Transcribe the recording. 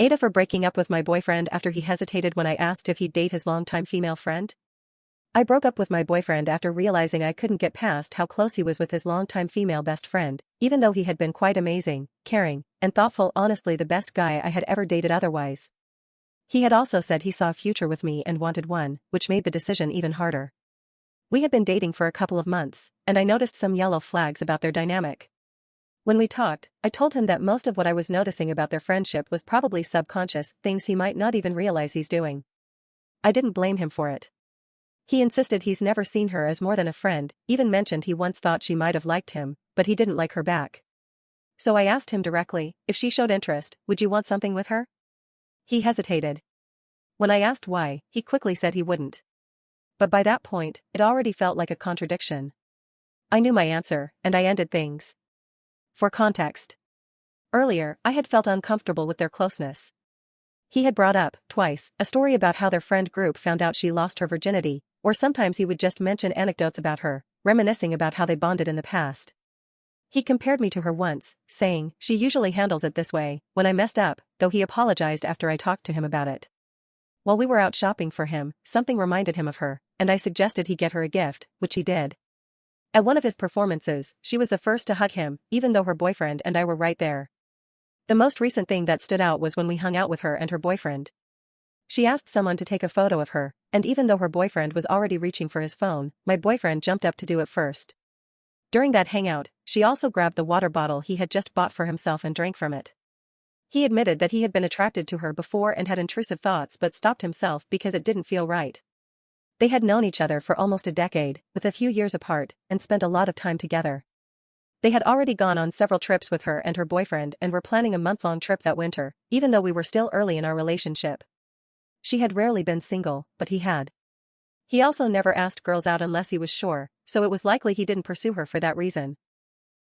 AITA for breaking up with my boyfriend after he hesitated when I asked if he'd date his longtime female friend? I broke up with my boyfriend after realizing I couldn't get past how close he was with his longtime female best friend, even though he had been quite amazing, caring, and thoughtful, honestly the best guy I had ever dated otherwise. He had also said he saw a future with me and wanted one, which made the decision even harder. We had been dating for a couple of months, and I noticed some yellow flags about their dynamic. When we talked, I told him that most of what I was noticing about their friendship was probably subconscious, things he might not even realize he's doing. I didn't blame him for it. He insisted he's never seen her as more than a friend, even mentioned he once thought she might have liked him, but he didn't like her back. So I asked him directly, if she showed interest, would you want something with her? He hesitated. When I asked why, he quickly said he wouldn't. But by that point, it already felt like a contradiction. I knew my answer, and I ended things. For context. Earlier, I had felt uncomfortable with their closeness. He had brought up, twice, a story about how their friend group found out she lost her virginity, or sometimes he would just mention anecdotes about her, reminiscing about how they bonded in the past. He compared me to her once, saying, she usually handles it this way, when I messed up, though he apologized after I talked to him about it. While we were out shopping for him, something reminded him of her, and I suggested he get her a gift, which he did. At one of his performances, she was the first to hug him, even though her boyfriend and I were right there. The most recent thing that stood out was when we hung out with her and her boyfriend. She asked someone to take a photo of her, and even though her boyfriend was already reaching for his phone, my boyfriend jumped up to do it first. During that hangout, she also grabbed the water bottle he had just bought for himself and drank from it. He admitted that he had been attracted to her before and had intrusive thoughts but stopped himself because it didn't feel right. They had known each other for almost a decade, with a few years apart, and spent a lot of time together. They had already gone on several trips with her and her boyfriend and were planning a month-long trip that winter, even though we were still early in our relationship. She had rarely been single, but he had. He also never asked girls out unless he was sure, so it was likely he didn't pursue her for that reason.